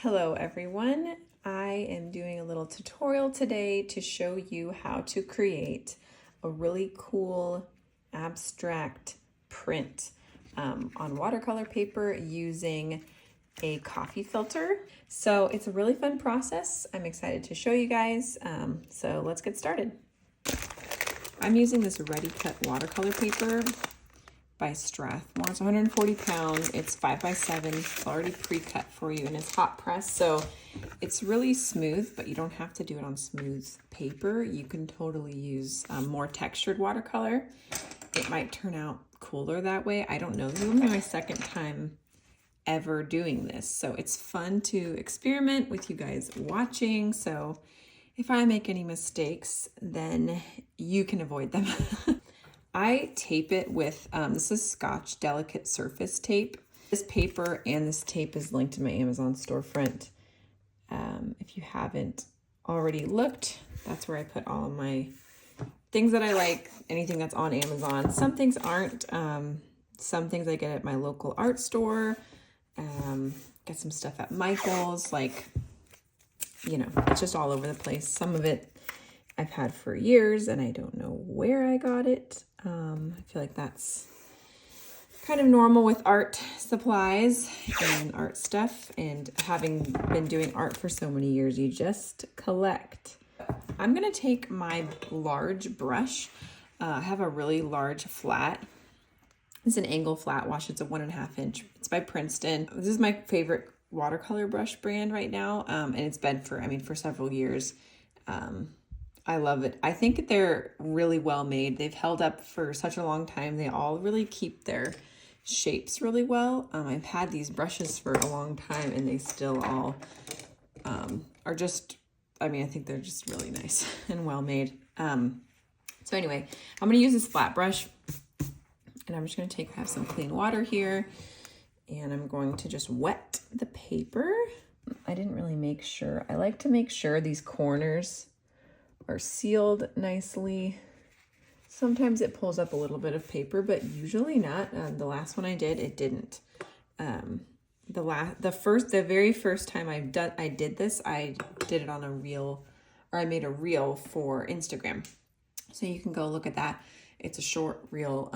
Hello everyone, I am doing a little tutorial today to show you how to create a really cool abstract print on watercolor paper using a coffee filter. So it's a really fun process. I'm excited to show you guys. So let's get started. I'm using this ready cut watercolor paper by Strathmore. It's 140 pounds. It's 5x7. It's already pre-cut for you and it's hot press. So it's really smooth, but you don't have to do it on smooth paper. You can totally use more textured watercolor. It might turn out cooler that way. I don't know. This is only my second time ever doing this. So it's fun to experiment with you guys watching. So if I make any mistakes, then you can avoid them. I tape it with, this is Scotch Delicate Surface Tape. This paper and this tape is linked in my Amazon storefront. If you haven't already looked, that's where I put all of my things that I like, anything that's on Amazon. Some things aren't. Some things I get at my local art store. Get some stuff at Michael's, like, you know, it's just all over the place. Some of it I've had for years and I don't know where I got it. I feel like that's kind of normal with art supplies and art stuff, and having been doing art for so many years, you just collect. I'm gonna take my large brush. I have a really large flat. It's an angle flat wash. It's a 1.5 inch. It's by Princeton. This is my favorite watercolor brush brand right now. And it's been for several years. I love it. I think they're really well made. They've held up for such a long time. They all really keep their shapes really well. I've had these brushes for a long time and they still all are just, I think they're just really nice and well made. So anyway, I'm going to use this flat brush and I'm just going to have some clean water here and I'm going to just wet the paper. I didn't really make sure. I like to make sure these corners are sealed nicely. Sometimes it pulls up a little bit of paper, but usually not. The last one I did, it didn't. The very first time I did this, I did it on a reel, or I made a reel for Instagram. So you can go look at that. It's a short reel,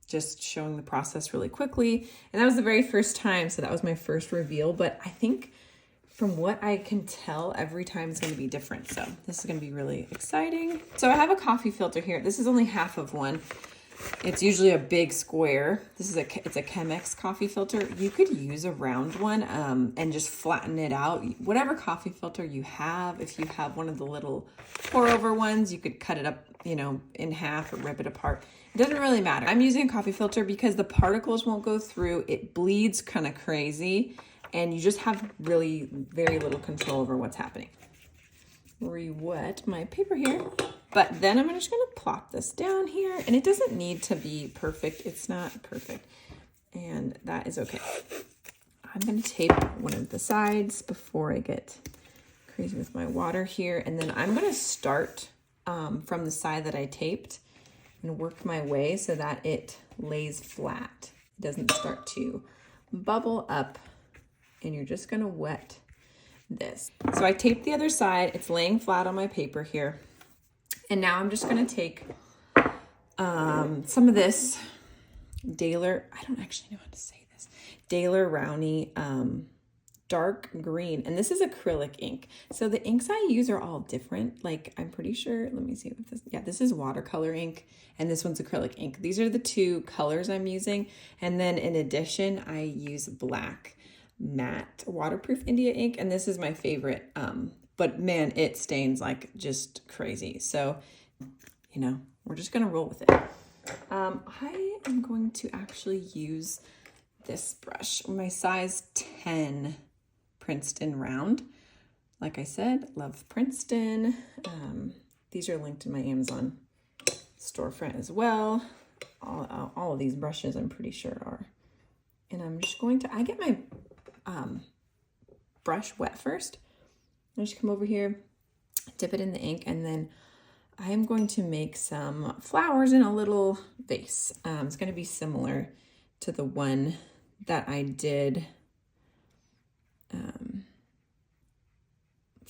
just showing the process really quickly. And that was the very first time, so that was my first reveal. But I think from what I can tell, every time is going to be different. So this is going to be really exciting. So I have a coffee filter here. This is only half of one. It's usually a big square. It's a Chemex coffee filter. You could use a round one and just flatten it out. Whatever coffee filter you have, if you have one of the little pour over ones, you could cut it up, in half or rip it apart. It doesn't really matter. I'm using a coffee filter because the particles won't go through. It bleeds kind of crazy. And you just have really very little control over what's happening. Re-wet my paper here. But then I'm just going to plop this down here. And it doesn't need to be perfect. It's not perfect. And that is okay. I'm going to tape one of the sides before I get crazy with my water here. And then I'm going to start from the side that I taped and work my way so that it lays flat. It doesn't start to bubble up. And you're just gonna wet this. So I taped the other side. It's laying flat on my paper here. And now I'm just gonna take some of this Daler, I don't actually know how to say this, Daler Rowney dark green. And this is acrylic ink. So the inks I use are all different. Like, I'm pretty sure, let me see what this, yeah, this is watercolor ink and this one's acrylic ink. These are the two colors I'm using. And then in addition, I use black matte waterproof India ink, and this is my favorite, but man, it stains like just crazy. So we're just gonna roll with it. I am going to actually use this brush, my size 10 Princeton round. Like I said, love Princeton. These are linked in my Amazon storefront as well. All of these brushes I'm pretty sure are. And I'm just going to, I get my brush wet first. I just come over here, dip it in the ink, and then I am going to make some flowers in a little vase. It's going to be similar to the one that I did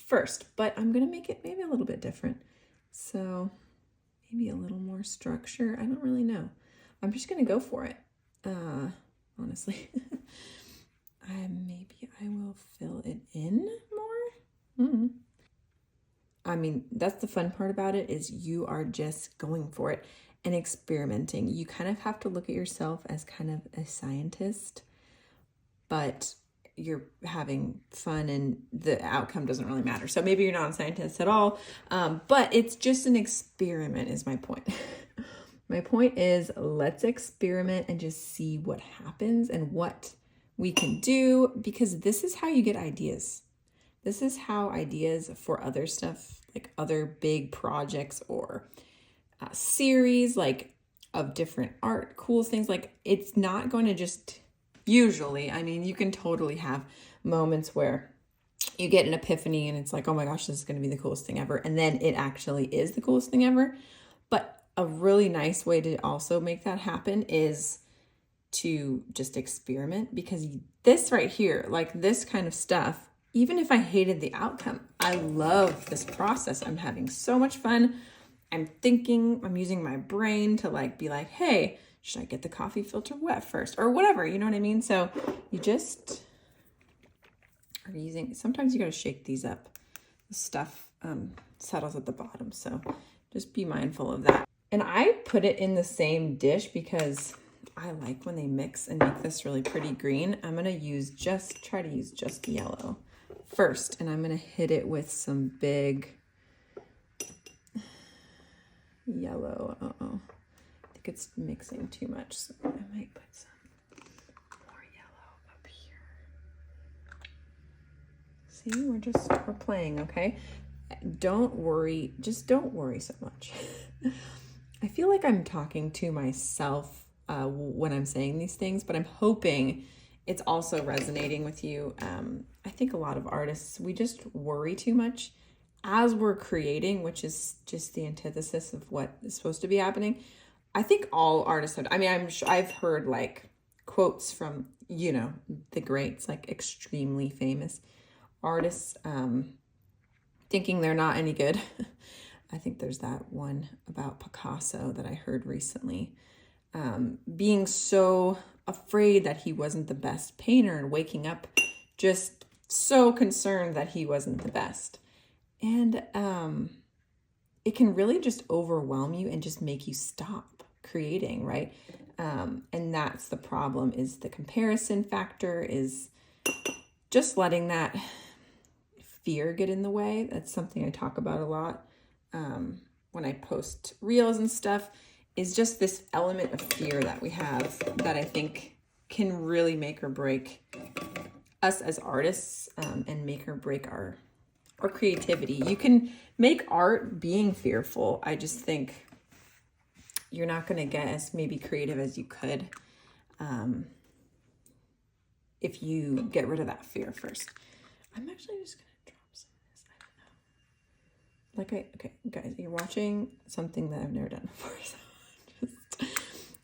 first, but I'm gonna make it maybe a little bit different. So maybe a little more structure. I don't really know. I'm just gonna go for it. Honestly, maybe I will fill it in more. I mean, that's the fun part about it, is you are just going for it and experimenting. You kind of have to look at yourself as kind of a scientist, but you're having fun and the outcome doesn't really matter. So maybe you're not a scientist at all, but it's just an experiment is my point. My point is, let's experiment and just see what happens and what we can do, because this is how you get ideas. This is how ideas for other stuff, like other big projects or series, like of different art, cool things, like it's not going to just usually, I mean, you can totally have moments where you get an epiphany and it's like, oh my gosh, this is going to be the coolest thing ever. And then it actually is the coolest thing ever. But a really nice way to also make that happen is to just experiment, because this right here, like this kind of stuff, even if I hated the outcome, I love this process. I'm having so much fun. I'm thinking, I'm using my brain to like be like, hey, should I get the coffee filter wet first or whatever? You know what I mean? So you just are using, sometimes you got to shake these up. The stuff settles at the bottom. So just be mindful of that. And I put it in the same dish because I like when they mix and make this really pretty green. I'm going to try to use just the yellow first. And I'm going to hit it with some big yellow. Uh-oh. I think it's mixing too much. So I might put some more yellow up here. See, we're playing, okay? Don't worry. Just don't worry so much. I feel like I'm talking to myself when I'm saying these things, but I'm hoping it's also resonating with you. I think a lot of artists, we just worry too much as we're creating, which is just the antithesis of what is supposed to be happening. I think all artists have, I mean, I've heard like quotes from, you know, the greats, like extremely famous artists, thinking they're not any good. I think there's that one about Picasso that I heard recently, being so afraid that he wasn't the best painter and waking up just so concerned that he wasn't the best. And it can really just overwhelm you and just make you stop creating, right? And that's the problem, is the comparison factor, is just letting that fear get in the way. That's something I talk about a lot when I post reels and stuff, is just this element of fear that we have that I think can really make or break us as artists, and make or break our creativity. You can make art being fearful. I just think you're not going to get as maybe creative as you could if you get rid of that fear first. I'm actually just going to drop some of this. I don't know. Okay, guys, you're watching something that I've never done before, so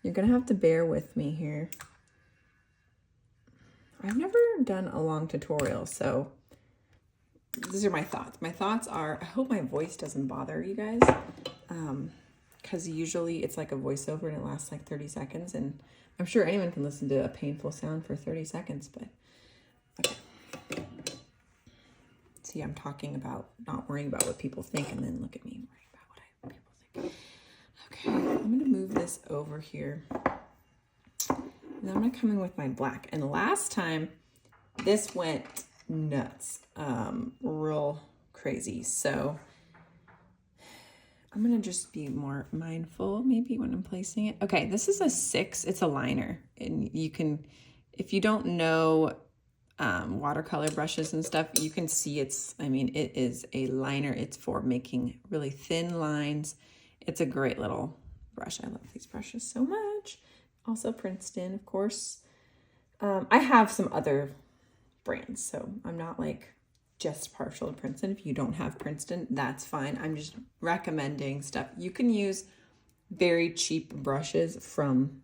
you're going to have to bear with me here. I've never done a long tutorial, so these are my thoughts. My thoughts are, I hope my voice doesn't bother you guys, because usually it's like a voiceover and it lasts like 30 seconds, and I'm sure anyone can listen to a painful sound for 30 seconds, but okay. See, I'm talking about not worrying about what people think, and then look at me worrying about what people think. Okay, I'm going to move this over here. And then I'm going to come in with my black. And last time, this went nuts, real crazy. So I'm going to just be more mindful maybe when I'm placing it. Okay, this is a 6. It's a liner. And you can, if you don't know watercolor brushes and stuff, you can see it is a liner. It's for making really thin lines. It's a great little brush. I love these brushes so much. Also Princeton, of course. I have some other brands, so I'm not like just partial to Princeton. If you don't have Princeton, that's fine. I'm just recommending stuff. You can use very cheap brushes from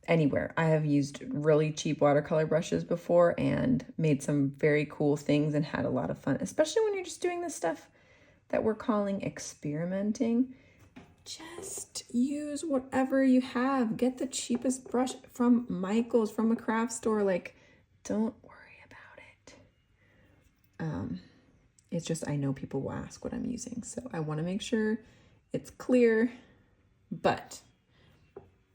anywhere. I have used really cheap watercolor brushes before and made some very cool things and had a lot of fun, especially when you're just doing this stuff that we're calling experimenting. Just use whatever you have. Get the cheapest brush from Michael's, from a craft store. Like, don't worry about it. It's just, I know people will ask what I'm using, so I want to make sure it's clear, but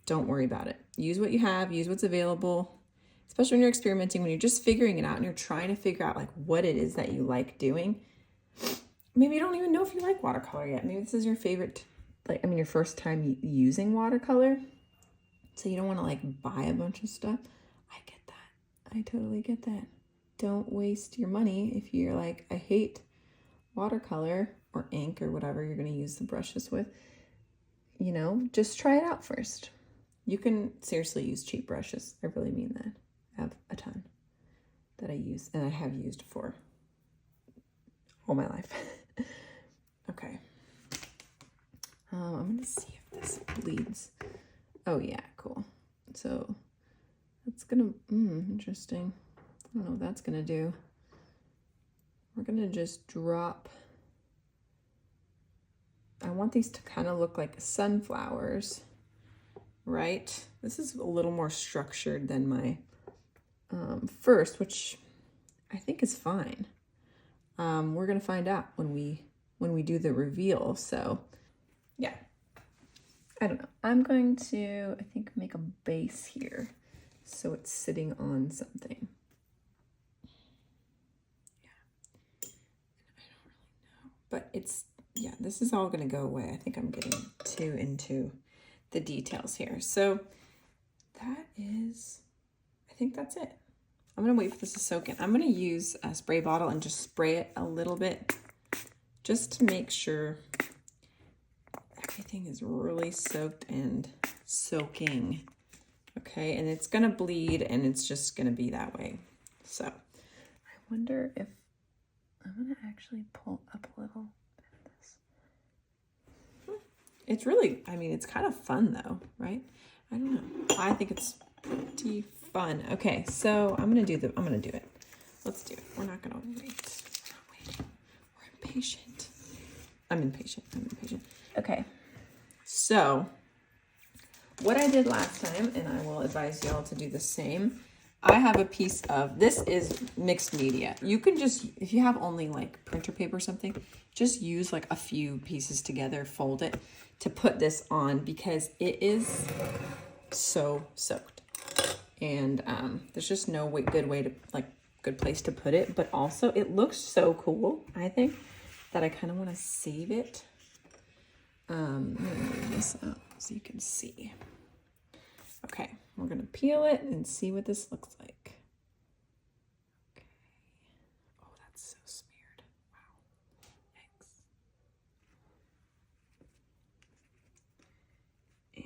don't worry about it. Use what you have, use what's available, especially when you're experimenting, when you're just figuring it out and you're trying to figure out like what it is that you like doing. Maybe you don't even know if you like watercolor yet. Maybe this is your favorite, like, I mean, your first time using watercolor. So you don't want to like buy a bunch of stuff. I get that. I totally get that. Don't waste your money if you're like, I hate watercolor or ink or whatever you're going to use the brushes with. You know, just try it out first. You can seriously use cheap brushes. I really mean that. I have a ton that I use and I have used for all my life. Okay. I'm gonna see if this bleeds. Oh yeah, cool. So that's gonna, interesting. I don't know what that's gonna do. We're gonna just drop. I want these to kind of look like sunflowers, right? This is a little more structured than my first, which I think is fine. We're gonna find out when we do the reveal. So yeah, I don't know. I'm going to, I think, make a base here so it's sitting on something. Yeah, I don't really know, but it's, yeah, this is all gonna go away. I think I'm getting too into the details here. So that is, I think that's it. I'm gonna wait for this to soak in. I'm gonna use a spray bottle and just spray it a little bit just to make sure everything is really soaked and soaking. Okay, and it's gonna bleed and it's just gonna be that way. So I wonder if I'm gonna actually pull up a little bit of this. It's really, I mean, it's kind of fun though, right? I don't know. I think it's pretty fun. Okay, so I'm gonna do it. Let's do it. We're not gonna wait. We're not waiting. We're impatient. I'm impatient. Okay, so what I did last time, and I will advise y'all to do the same. I have a piece of, this is mixed media. You can just, if you have only like printer paper or something, just use like a few pieces together, fold it to put this on because it is so soaked. And there's just no good way to, like, good place to put it. But also it looks so cool, I think, that I kind of want to save it. I'm gonna move this out so you can see. Okay, we're gonna peel it and see what this looks like. Okay. Oh, that's so smeared. Wow. Yikes.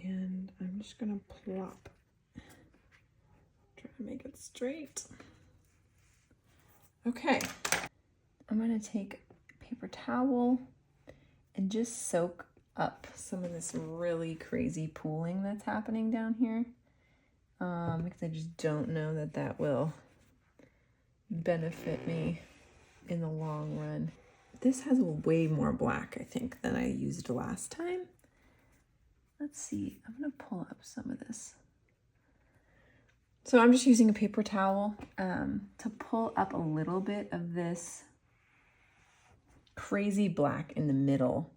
And I'm just gonna plop. Try to make it straight. Okay. I'm gonna take a paper towel and just soak up some of this really crazy pooling that's happening down here. Because I just don't know that that will benefit me in the long run. This has way more black, I think, than I used last time. Let's see, I'm gonna pull up some of this. So I'm just using a paper towel to pull up a little bit of this crazy black in the middle.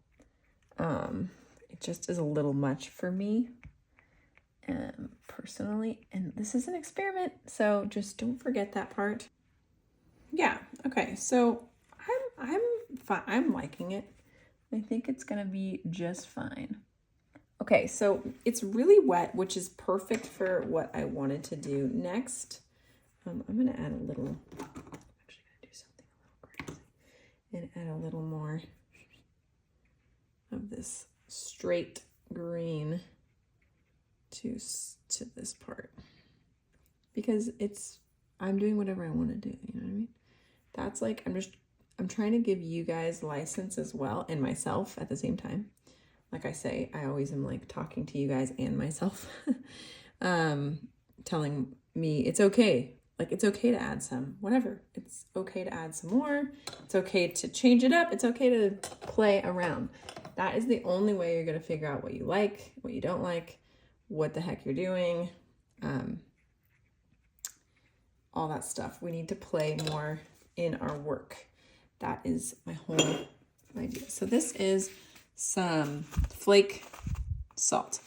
It just is a little much for me personally, and this is an experiment, so just don't forget that part. Yeah, okay, so I'm liking it. I think it's gonna be just fine. Okay, so it's really wet, which is perfect for what I wanted to do next. I'm gonna add a little, I'm actually gonna do something a little crazy and add a little more of this straight green to this part, because I'm doing whatever I want to do, you know what I mean? That's like, I'm trying to give you guys license as well, and myself at the same time. Like I say, I always am like talking to you guys and myself. telling me it's okay. Like, it's okay to add some, whatever. It's okay to add some more. It's okay to change it up. It's okay to play around. That is the only way you're going to figure out what you like, what you don't like, what the heck you're doing, all that stuff. We need to play more in our work. That is my whole idea. So this is some flake salt.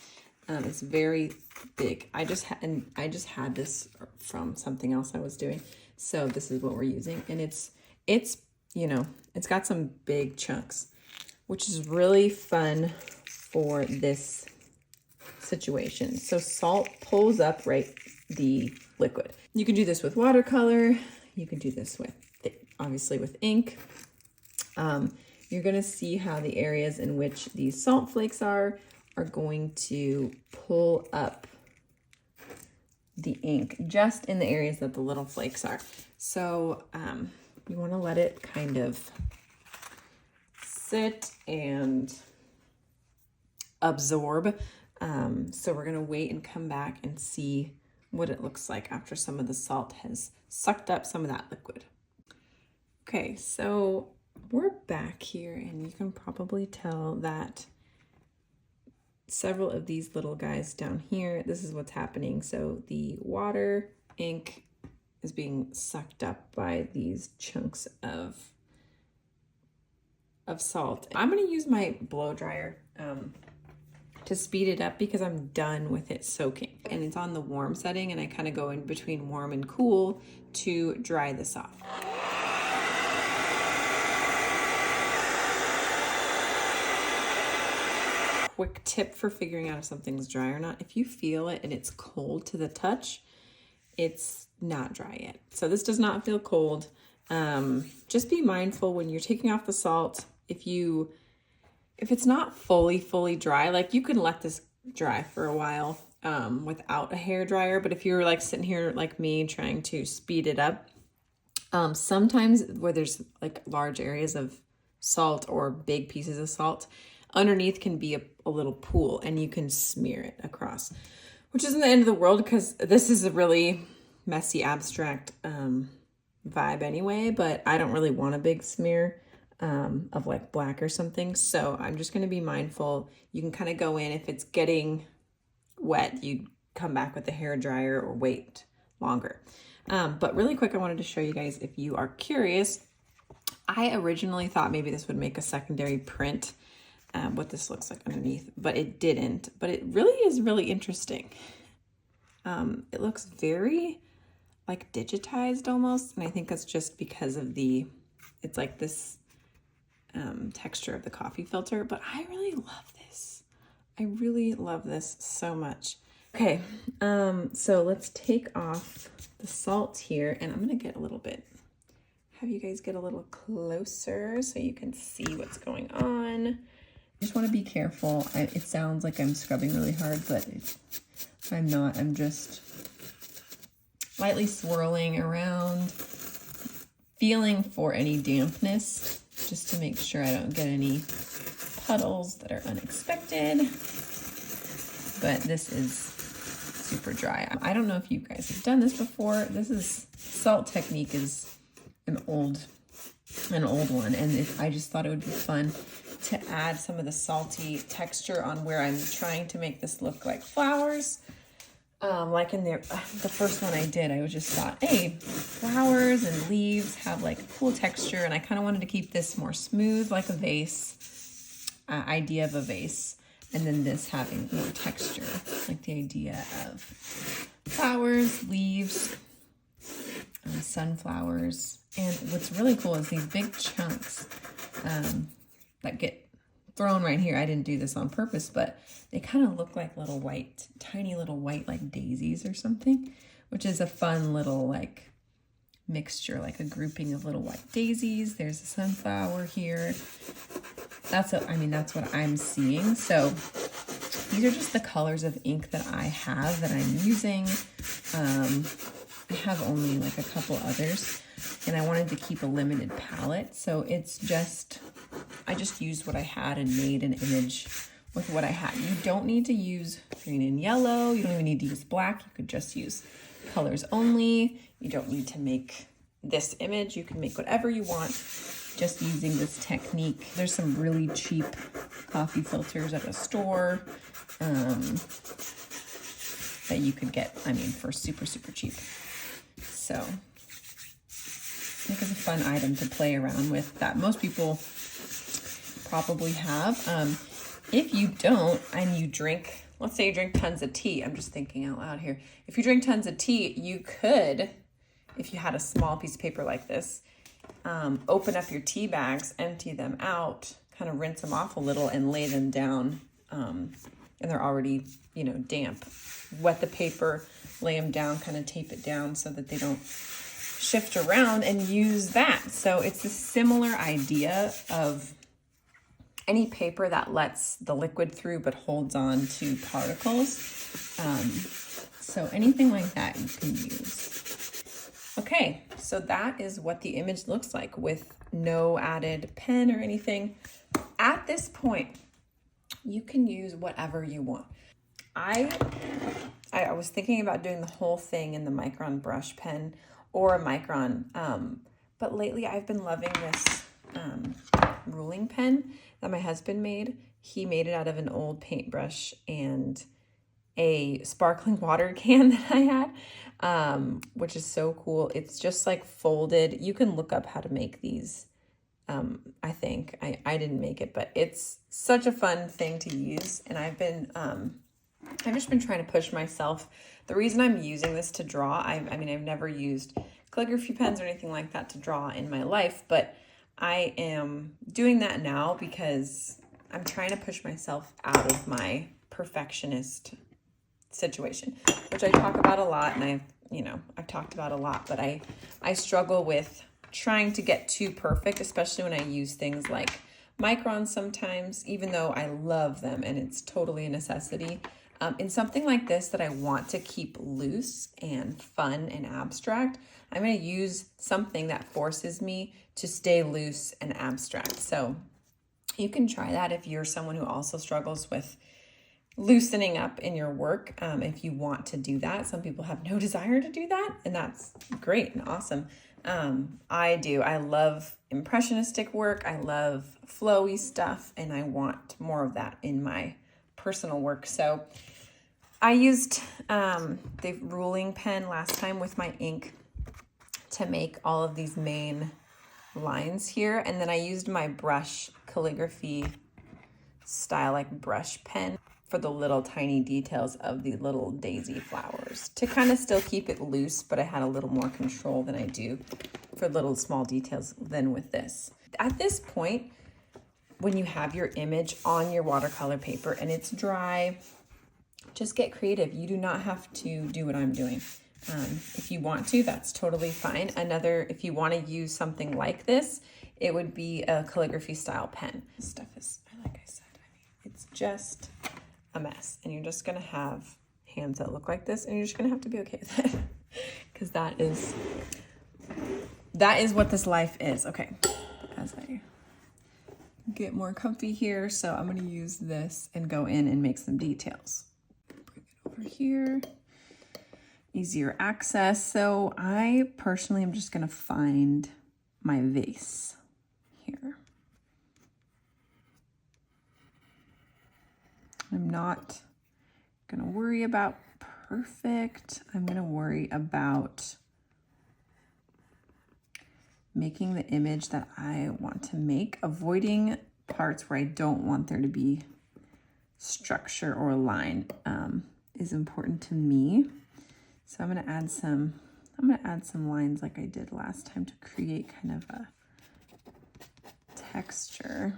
It's very big. I just had this from something else I was doing. So this is what we're using, and it's you know, it's got some big chunks, which is really fun for this situation. So salt pulls up the liquid. You can do this with watercolor. You can do this with, obviously, with ink. You're gonna see how the areas in which these salt flakes are going to pull up the ink just in the areas that the little flakes are. So you want to let it kind of sit and absorb. So we're going to wait and come back and see what it looks like after some of the salt has sucked up some of that liquid. Okay, so we're back here, and you can probably tell that several of these little guys down here, this is what's happening. So the water ink is being sucked up by these chunks of salt. I'm going to use my blow dryer to speed it up because I'm done with it soaking. And it's on the warm setting, and I kind of go in between warm and cool to dry this off. Quick tip for figuring out if something's dry or not. If you feel it and it's cold to the touch, it's not dry yet. So this does not feel cold. Just be mindful when you're taking off the salt. If it's not fully dry, like, you can let this dry for a while without a hair dryer. But if you're like sitting here like me trying to speed it up, sometimes where there's like large areas of salt or big pieces of salt, underneath can be a little pool, and you can smear it across, which isn't the end of the world because this is a really messy, abstract vibe anyway, but I don't really want a big smear of like black or something. So I'm just going to be mindful. You can kind of go in, if it's getting wet, you come back with the hair dryer or wait longer. But really quick, I wanted to show you guys, if you are curious, I originally thought maybe this would make a secondary print, what this looks like underneath, but it didn't. But it really is really interesting. It looks very like digitized almost, and I think that's just because of it's like this texture of the coffee filter. But I really love this. I really love this so much. Okay, so let's take off the salt here, and I'm gonna get a little bit, have you guys get a little closer so you can see what's going on. I just want to be careful. It sounds like I'm scrubbing really hard, but I'm not. I'm just lightly swirling around, feeling for any dampness, just to make sure I don't get any puddles that are unexpected. But this is super dry. I don't know if you guys have done this before. Salt technique is an old one, and I just thought it would be fun to add some of the salty texture on where I'm trying to make this look like flowers. Like in the first one I did, I just thought, hey, flowers and leaves have like cool texture, and I kind of wanted to keep this more smooth, like a vase, idea of a vase, and then this having more texture, like the idea of flowers, leaves, sunflowers. And what's really cool is these big chunks that get thrown right here. I didn't do this on purpose, but they kind of look like tiny little white like daisies or something, which is a fun little like mixture, like a grouping of little white daisies. There's a sunflower here. That's what I'm seeing. So these are just the colors of ink that I have that I'm using. I have only like a couple others, and I wanted to keep a limited palette. So I just used what I had and made an image with what I had. You don't need to use green and yellow. You don't even need to use black. You could just use colors only. You don't need to make this image. You can make whatever you want just using this technique. There's some really cheap coffee filters at a store that you could get, I mean, for super, super cheap. So I think it's a fun item to play around with that most people probably have. If you don't, and you drink, let's say you drink tons of tea. I'm just thinking out loud here. If you drink tons of tea, you could, if you had a small piece of paper like this, open up your tea bags, empty them out, kind of rinse them off a little and lay them down. And they're already, you know, damp. Wet the paper, lay them down, kind of tape it down so that they don't shift around, and use that. So it's a similar idea of any paper that lets the liquid through but holds on to particles. So anything like that you can use. Okay, so that is what the image looks like with no added pen or anything. At this point, you can use whatever you want. I was thinking about doing the whole thing in the Micron brush pen or a Micron, but lately I've been loving this ruling pen that my husband made. He made it out of an old paintbrush and a sparkling water can that I had, which is so cool. It's just like folded. You can look up how to make these. I think I didn't make it, but it's such a fun thing to use. And I've just been trying to push myself. The reason I'm using this to draw, I mean, I've never used calligraphy pens or anything like that to draw in my life, but I am doing that now because I'm trying to push myself out of my perfectionist situation, which I talk about a lot, and I've talked about a lot, but I struggle with trying to get too perfect, especially when I use things like Micron sometimes, even though I love them and it's totally a necessity. In something like this that I want to keep loose and fun and abstract, I'm going to use something that forces me to stay loose and abstract. So you can try that if you're someone who also struggles with loosening up in your work. If you want to do that, some people have no desire to do that, and that's great and awesome. I do. I love impressionistic work. I love flowy stuff, and I want more of that in my personal work. So I used the ruling pen last time with my ink to make all of these main lines here. And then I used my brush calligraphy style, like brush pen, for the little tiny details of the little daisy flowers to kind of still keep it loose, but I had a little more control than I do for little small details than with this. At this point, when you have your image on your watercolor paper and it's dry, just get creative. You do not have to do what I'm doing. If you want to, that's totally fine. If you want to use something like this, it would be a calligraphy style pen. This stuff is, like I said, it's just a mess, and you're just gonna have hands that look like this, and you're just gonna have to be okay with it because that is what this life is. Okay, as I get more comfy here, so I'm gonna use this and go in and make some details. Bring it over here, easier access. So I personally am just gonna find my vase here. I'm not gonna worry about perfect. I'm gonna worry about making the image that I want to make, avoiding parts where I don't want there to be structure or line is important to me. So I'm gonna add some lines like I did last time to create kind of a texture,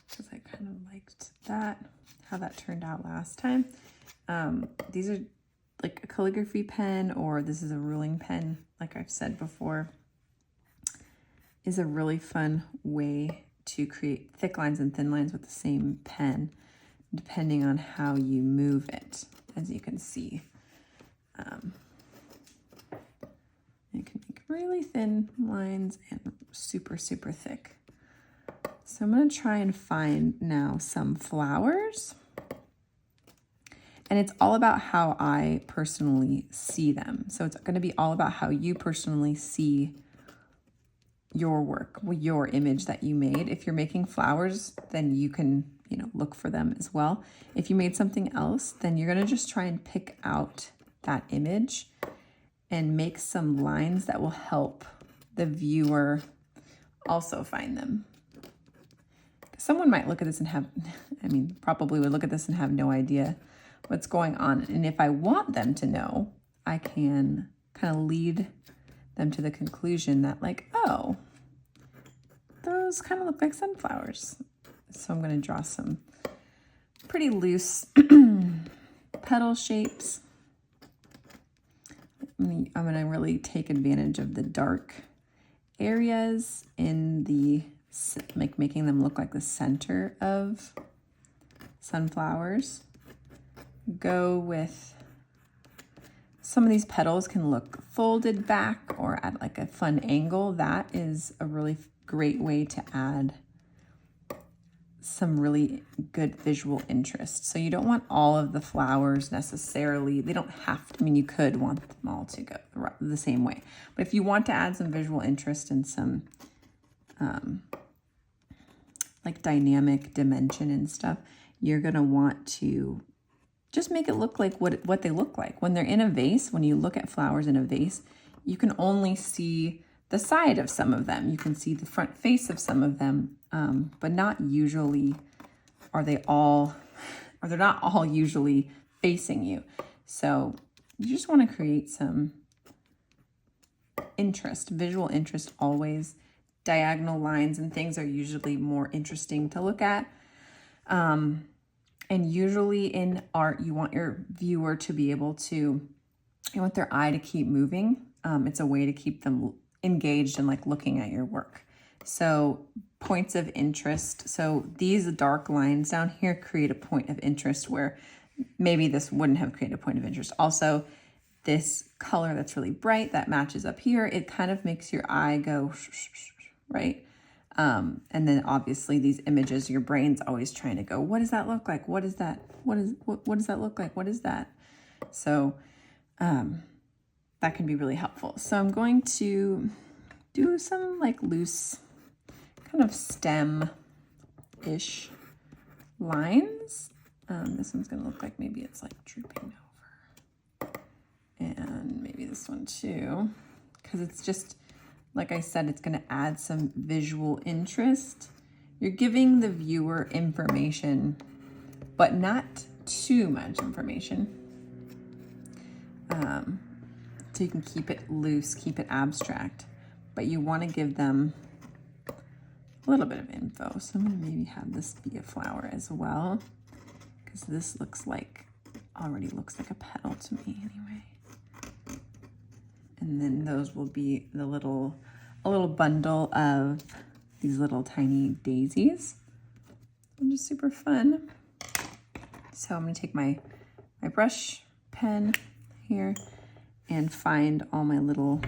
because I kind of liked that, how that turned out last time. These are like a calligraphy pen, or this is a ruling pen, like I've said before, is a really fun way to create thick lines and thin lines with the same pen, depending on how you move it, as you can see. You can make really thin lines and super, super thick So I'm going to try and find now some flowers. And it's all about how I personally see them. So it's going to be all about how you personally see your work, your image that you made. If you're making flowers, then you can, look for them as well. If you made something else, then you're going to just try and pick out that image and make some lines that will help the viewer also find them. Someone might look at this and have, probably would look at this and have no idea what's going on. And if I want them to know, I can kind of lead them to the conclusion that like, oh, those kind of look like sunflowers. So I'm going to draw some pretty loose petal shapes. I'm going to really take advantage of the dark areas in the, like making them look like the center of sunflowers. Go with some of these petals can look folded back or at like a fun angle. That is a really great way to add some really good visual interest. So you don't want all of the flowers necessarily, they don't have to, you could want them all to go the same way. But if you want to add some visual interest and some like dynamic dimension and stuff, you're gonna want to just make it look like what they look like. When they're in a vase, when you look at flowers in a vase, you can only see the side of some of them. You can see the front face of some of them, but not usually they're not all usually facing you. So you just want to create some interest, visual interest always. Diagonal lines and things are usually more interesting to look at. And usually in art, you want your viewer to be able to, you want their eye to keep moving. It's a way to keep them engaged and like looking at your work. So points of interest. So these dark lines down here create a point of interest where maybe this wouldn't have created a point of interest. Also, this color that's really bright that matches up here, it kind of makes your eye go, right? And then obviously these images, your brain's always trying to go, what does that look like? What is that? What does that look like? What is that? So that can be really helpful. So I'm going to do some like loose kind of stem-ish lines. This one's gonna look like maybe it's like drooping over. And maybe this one too, because it's just, like I said, it's going to add some visual interest. You're giving the viewer information, but not too much information. So you can keep it loose, keep it abstract, but you want to give them a little bit of info. So I'm going to maybe have this be a flower as well, because this already looks like a petal to me anyway. And then those will be a little bundle of these little tiny daisies. And just super fun. So I'm gonna take my brush pen here and find all my little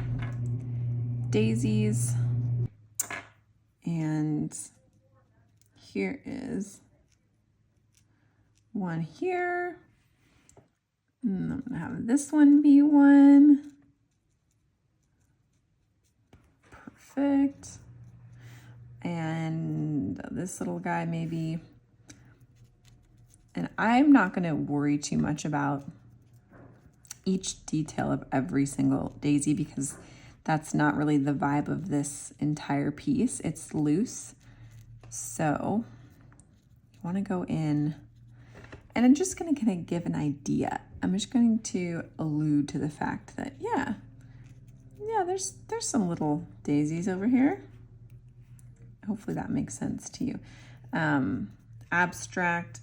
daisies. And here is one here. And I'm gonna have this one be one. Perfect. And this little guy maybe. And I'm not going to worry too much about each detail of every single daisy because that's not really the vibe of this entire piece. It's loose. So you want to go in, and I'm just going to kind of give an idea. I'm just going to allude to the fact that, yeah, there's some little daisies over here. Hopefully that makes sense to you. Abstract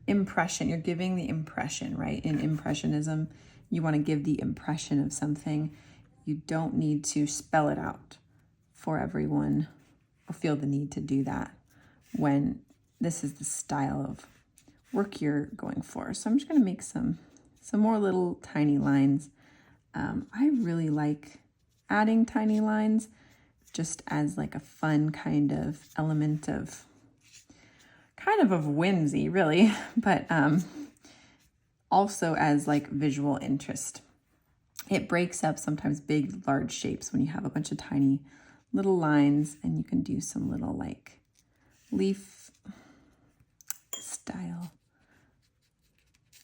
impression, you're giving the impression, right? In Impressionism, you want to give the impression of something. You don't need to spell it out for everyone or feel the need to do that when this is the style of work you're going for. So I'm just going to make some more little tiny lines. I really like adding tiny lines just as like a fun kind of element of whimsy, really, but also as like visual interest. It breaks up sometimes big, large shapes when you have a bunch of tiny little lines, and you can do some little like leaf style,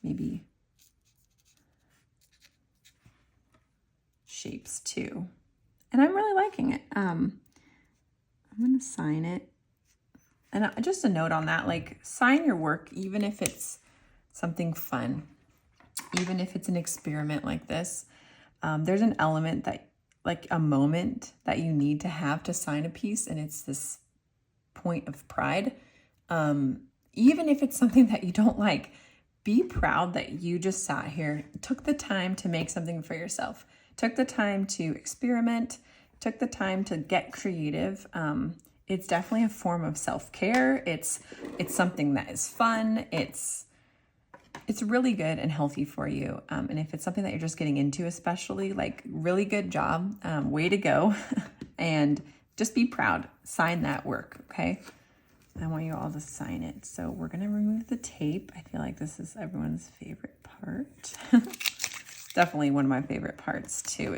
maybe shapes too. And I'm really liking it. I'm gonna sign it. And just a note on that, like sign your work, even if it's something fun, even if it's an experiment like this. There's an element that, like a moment that you need to have to sign a piece, and it's this point of pride. Even if it's something that you don't like, be proud that you just sat here, took the time to make something for yourself, took the time to experiment, took the time to get creative. It's definitely a form of self-care. It's something that is fun. It's really good and healthy for you. And if it's something that you're just getting into, especially, like, really good job, way to go. And just be proud, sign that work, okay? I want you all to sign it. So we're gonna remove the tape. I feel like this is everyone's favorite part. Definitely one of my favorite parts too.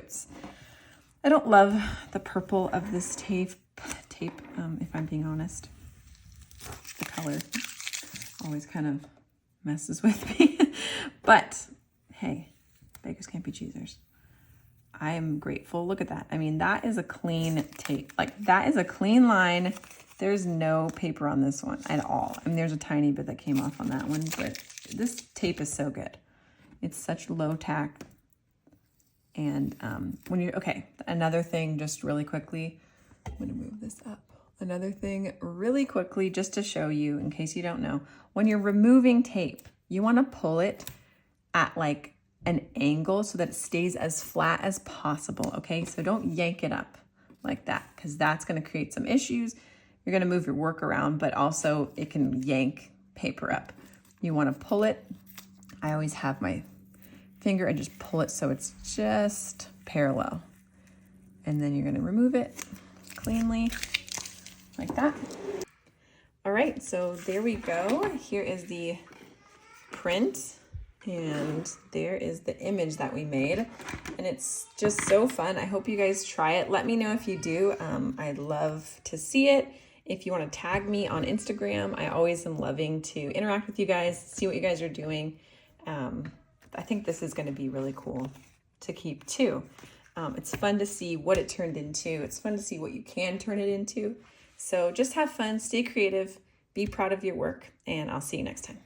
I don't love the purple of this tape, if I'm being honest. The color always kind of messes with me. But hey, beggars can't be choosers. I am grateful. Look at that. I mean, that is a clean tape. Like, that is a clean line. There's no paper on this one at all. I mean, there's a tiny bit that came off on that one, but this tape is so good. It's such low tack. And okay, another thing just really quickly, I'm gonna move this up. Another thing really quickly, just to show you, in case you don't know, when you're removing tape, you wanna pull it at like an angle so that it stays as flat as possible, okay? So don't yank it up like that, because that's gonna create some issues. You're gonna move your work around, but also it can yank paper up. You wanna pull it. I always have my finger and just pull it so it's just parallel. And then you're gonna remove it cleanly like that. All right, so there we go. Here is the print, and there is the image that we made. And it's just so fun. I hope you guys try it. Let me know if you do. I'd love to see it. If you want to tag me on Instagram, I always am loving to interact with you guys, see what you guys are doing. I think this is going to be really cool to keep too. It's fun to see what it turned into. It's fun to see what you can turn it into. So just have fun, stay creative, be proud of your work, and I'll see you next time.